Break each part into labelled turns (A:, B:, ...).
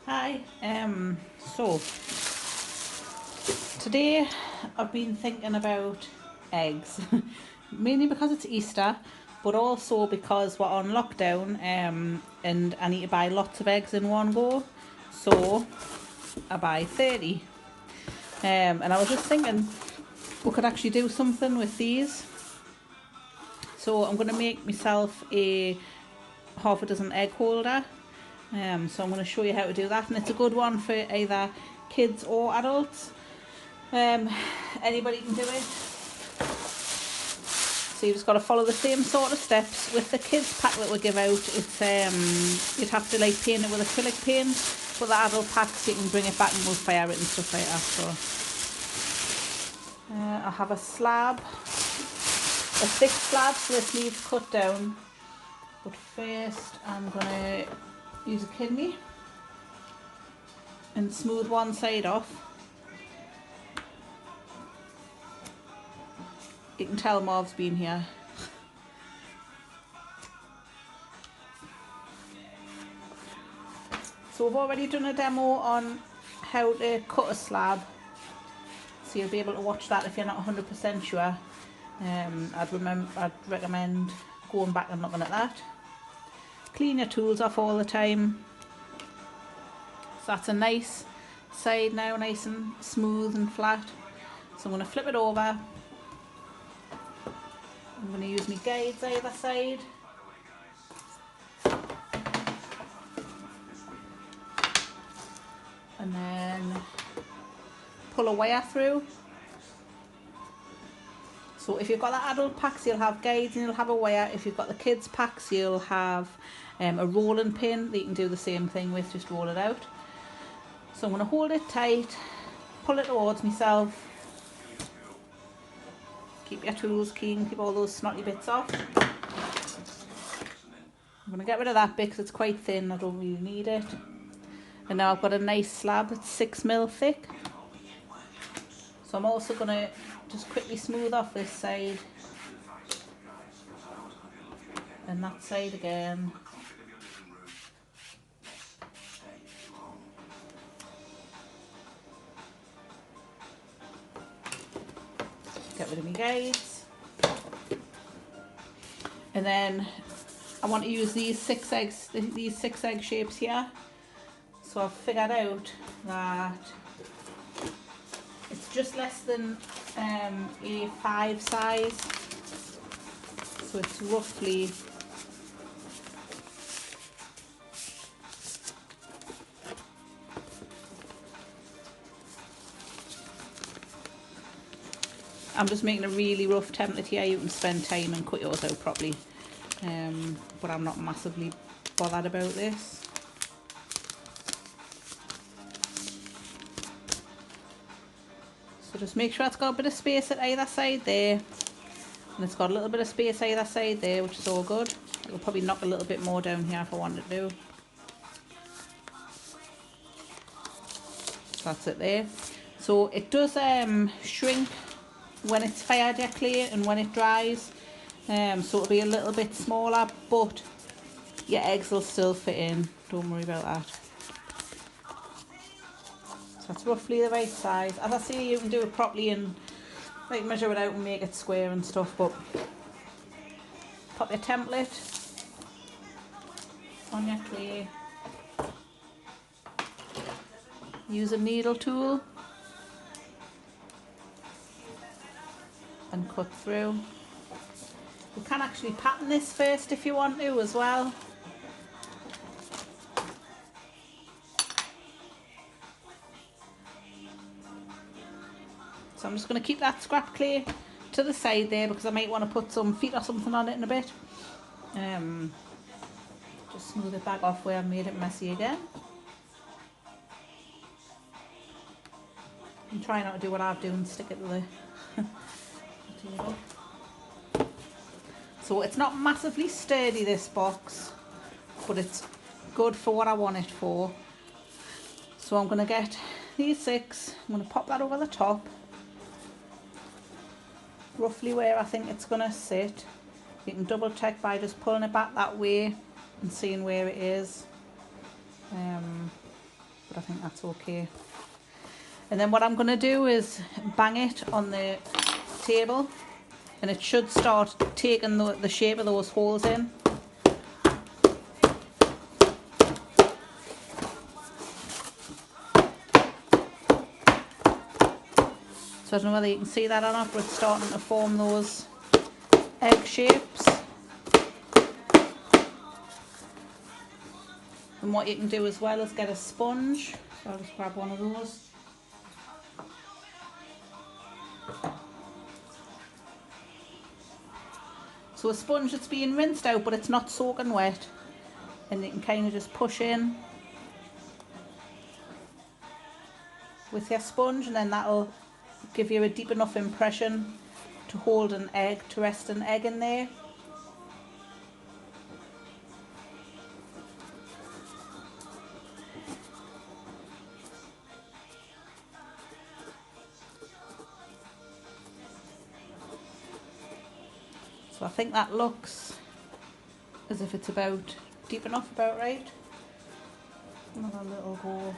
A: Hi, so today I've been thinking about eggs, mainly because it's Easter, but also because we're on lockdown and I need to buy lots of eggs in one go, so I buy 30. And I was just thinking we could actually do something with these. So I'm going to make myself a half a dozen egg holder. So I'm going to show you how to do that, and it's a good one for either kids or adults. Anybody can do it. So you've just got to follow the same sort of steps. With the kids pack that we give out, it's you'd have to like paint it with acrylic paint, but the adult packs you can bring it back and we'll fire it and stuff like that. So I have a slab, a thick slab, so this needs cut down. But first I'm going to use a kidney and smooth one side off. You can tell Marv's been here. So we've already done a demo on how to cut a slab, so you'll be able to watch that if you're not 100% sure. I'd recommend going back and looking at that. Clean your tools off all the time. So that's a nice side now, nice and smooth and flat. So I'm going to flip it over. I'm going to use my guides either side. And then pull a wire through. So if you've got the adult packs, you'll have guides and you'll have a wire. If you've got the kids packs, you'll have a rolling pin that you can do the same thing with, just roll it out. So I'm going to hold it tight, pull it towards myself. Keep your tools clean, keep all those snotty bits off. I'm going to get rid of that bit because it's quite thin, I don't really need it. And now I've got a nice slab, it's 6mm thick. So I'm also going to just quickly smooth off this side. And that side again. Get rid of my guides. And then I want to use these six egg shapes here. So I've figured out that it's just less than A5 size. So it's roughly I'm just making a really rough template here. You can spend time and cut yours out properly, but I'm not massively bothered about this. So just make sure it's got a bit of space at either side there, and it's got a little bit of space either side there, which is all good. I'll probably knock a little bit more down here if I wanted to. That's it there. So it does shrink when it's fired, your clay, and when it dries, so it'll be a little bit smaller, but your eggs will still fit in, don't worry about that. So that's roughly the right size. As I say, you can do it properly and like measure it out and make it square and stuff, but pop your template on your clay, use a needle tool and cut through. You can actually pattern this first if you want to as well. So I'm just going to keep that scrap clay to the side there because I might want to put some feet or something on it in a bit. Just smooth it back off where I made it messy again. And try not to do what I've done and stick it to the table. So it's not massively sturdy, this box, but it's good for what I want it for. So I'm going to get these 6, I'm going to pop that over the top, roughly where I think it's going to sit. You can double check by just pulling it back that way and seeing where it is. but I think that's okay. And then what I'm going to do is bang it on the table, and it should start taking the shape of those holes in. So I don't know whether you can see that or not, but it's starting to form those egg shapes. And what you can do as well is get a sponge. So I'll just grab one of those. So a sponge that's being rinsed out but it's not soaking wet, and you can kind of just push in with your sponge, and then that'll give you a deep enough impression to hold an egg, to rest an egg in there. So I think that looks as if it's about deep enough, about right. Another little go.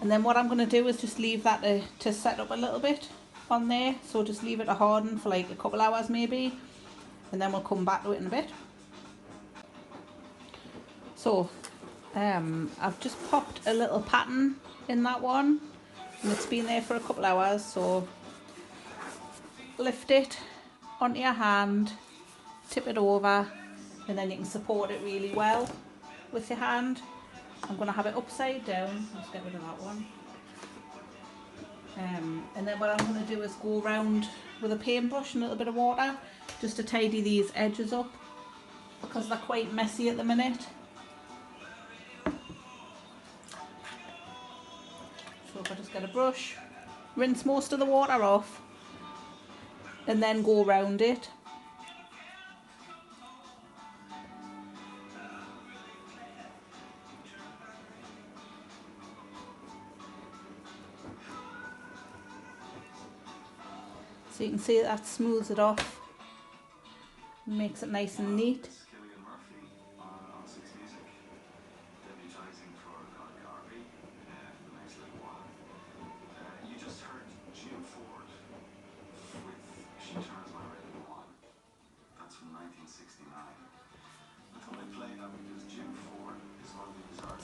A: And then what I'm going to do is just leave that to set up a little bit on there. So just leave it to harden for like a couple hours maybe, and then we'll come back to it in a bit. So I've just popped a little pattern in that one, and it's been there for a couple hours. So lift it onto your hand, tip it over, and then you can support it really well with your hand. I'm going to have it upside down. Let's get rid of that one. And then what I'm going to do is go around with a paintbrush and a little bit of water just to tidy these edges up, because they're quite messy at the minute. So if I just get a brush, rinse most of the water off, and then go around it. So you can see that smooths it off, makes it nice and neat.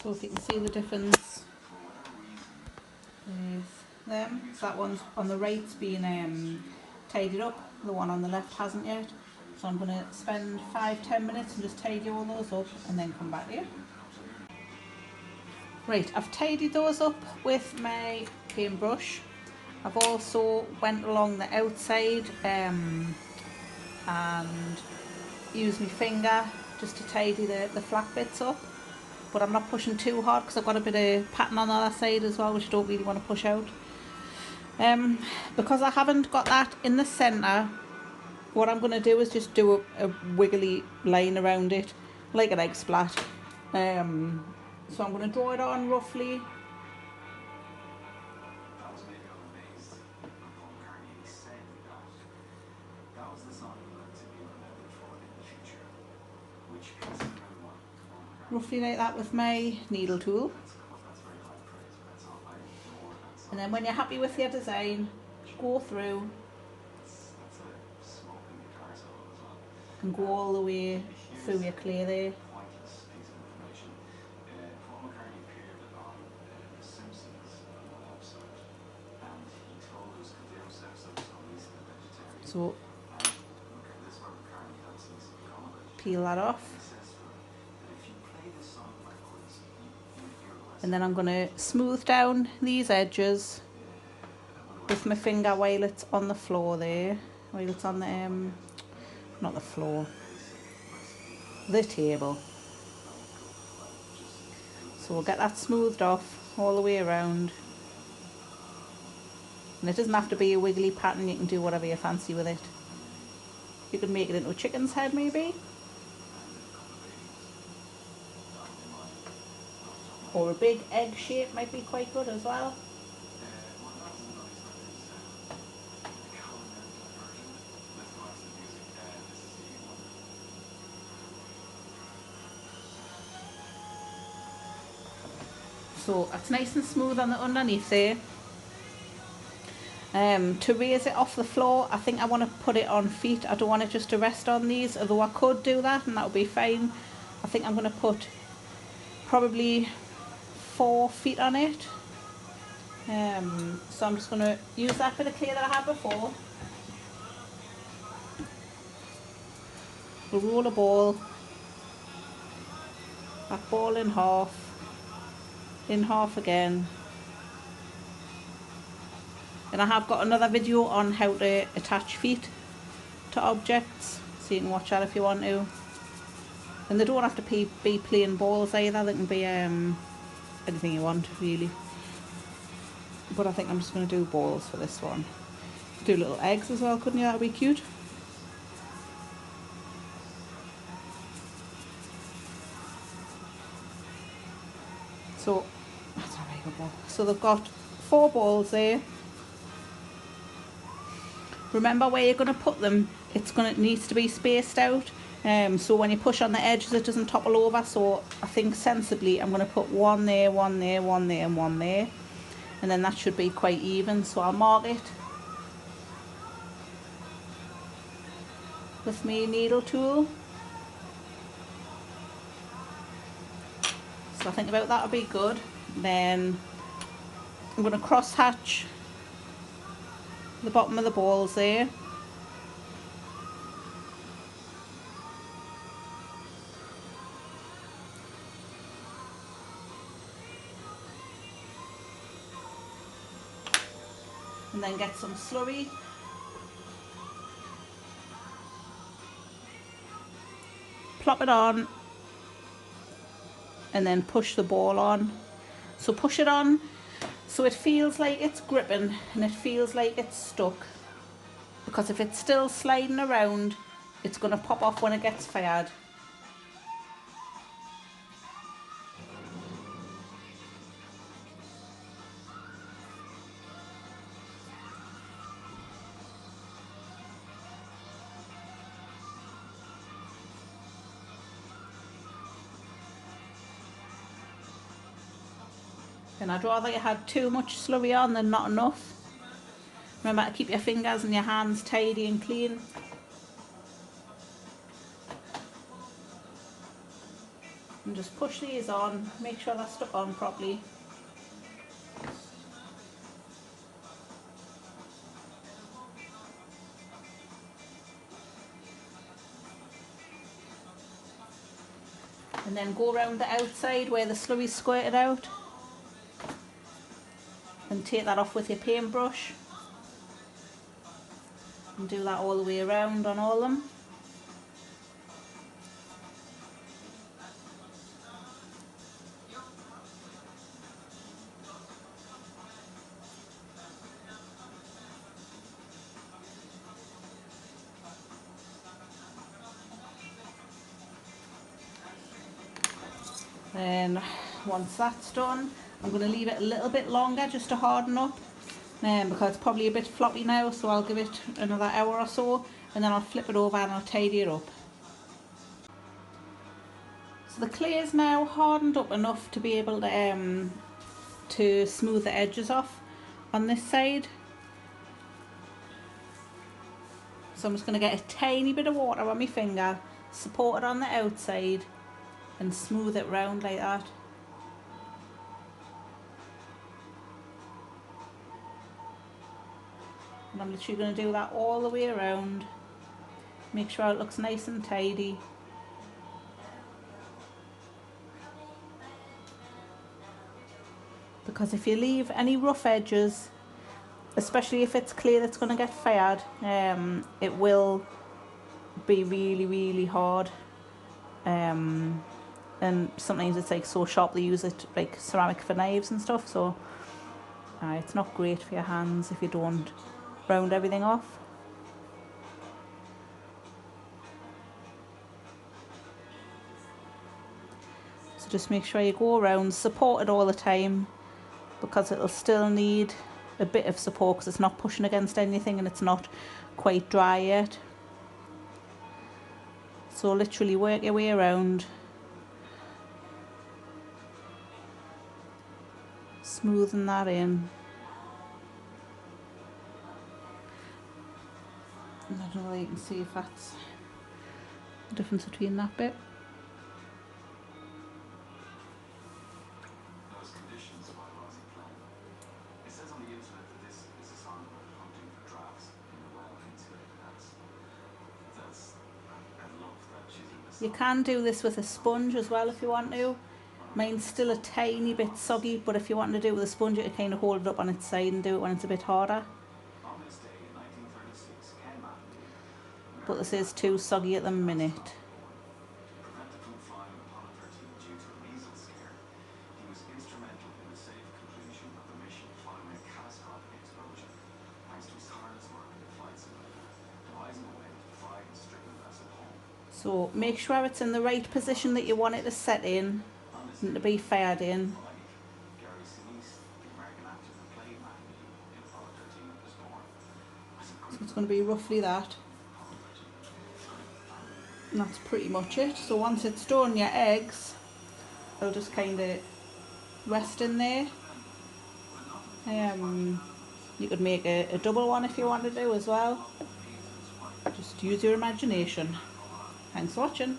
A: So if you can see the difference, there's them. So that one's on the right's been tidied up, the one on the left hasn't yet. So I'm going to spend 5-10 minutes and just tidy all those up and then come back to you. Right, I've tidied those up with my paintbrush. I've also went along the outside and used my finger just to tidy the flat bits up. But I'm not pushing too hard because I've got a bit of pattern on the other side as well, which I don't really want to push out. Because I haven't got that in the centre, what I'm going to do is just do a wiggly line around it, like an egg splat. So I'm going to draw it on roughly. Roughly like that with my needle tool. And then when you're happy with your design, go through and go all the way through your clay there. So peel that off. And then I'm going to smooth down these edges with my finger while it's on the floor there, while it's on the, not the floor, the table. So we'll get that smoothed off all the way around. And it doesn't have to be a wiggly pattern, you can do whatever you fancy with it. You could make it into a chicken's head maybe. Or a big egg shape might be quite good as well. So it's nice and smooth on the underneath there. To raise it off the floor, I think I want to put it on feet. I don't want it just to rest on these, although I could do that and that would be fine. I think I'm going to put probably 4 feet on it. So I'm just going to use that bit of clay that I had before. We'll roll a ball, that ball in half again. And I have got another video on how to attach feet to objects, so you can watch that if you want to. And they don't have to be plain balls either, they can be anything you want really. But I think I'm just going to do balls for this one. Do little eggs as well, couldn't you? That would be cute. So, that's a very good ball. So they've got 4 balls there. Remember where you're going to put them, it needs to be spaced out. So when you push on the edges it doesn't topple over. So I think sensibly I'm going to put 1 there, 1 there, 1 there and 1 there. And then that should be quite even. So I'll mark it with my needle tool. So I think about that would be good. Then I'm going to cross hatch the bottom of the balls there. And then get some slurry. Plop it on. And then push the ball on. So push it on so it feels like it's gripping and it feels like it's stuck. Because if it's still sliding around, it's going to pop off when it gets fired. And I'd rather you had too much slurry on than not enough. Remember to keep your fingers and your hands tidy and clean. And just push these on, make sure they're stuck on properly. And then go around the outside where the slurry's squirted out. And take that off with your paintbrush. And do that all the way around on all of them. Then once that's done, I'm going to leave it a little bit longer just to harden up, because it's probably a bit floppy now, so I'll give it another hour or so and then I'll flip it over and I'll tidy it up. So the clay is now hardened up enough to be able to smooth the edges off on this side. So I'm just going to get a tiny bit of water on my finger, support it on the outside and smooth it round like that. And I'm literally going to do that all the way around. Make sure it looks nice and tidy. Because if you leave any rough edges, especially if it's clay that's going to get fired, it will be really, really hard. And sometimes it's like so sharp they use it like ceramic for knives and stuff, so it's not great for your hands if you don't round everything off. So just make sure you go around, support it all the time, because it'll still need a bit of support because it's not pushing against anything and it's not quite dry yet. So literally work your way around. smoothing that in. And I don't know whether you can see if that's the difference between that bit. You can do this with a sponge as well if you want to. Mine's still a tiny bit soggy, but if you want to do it with a sponge, you can kind of hold it up on its side and do it when it's a bit harder. But this is too soggy at the minute. So make sure it's in the right position that you want it to set in and to be fired in. So it's going to be roughly that. And that's pretty much it. So once it's done, your eggs will just kind of rest in there. You could make a double one if you want to do as well. Just use your imagination. Thanks for watching.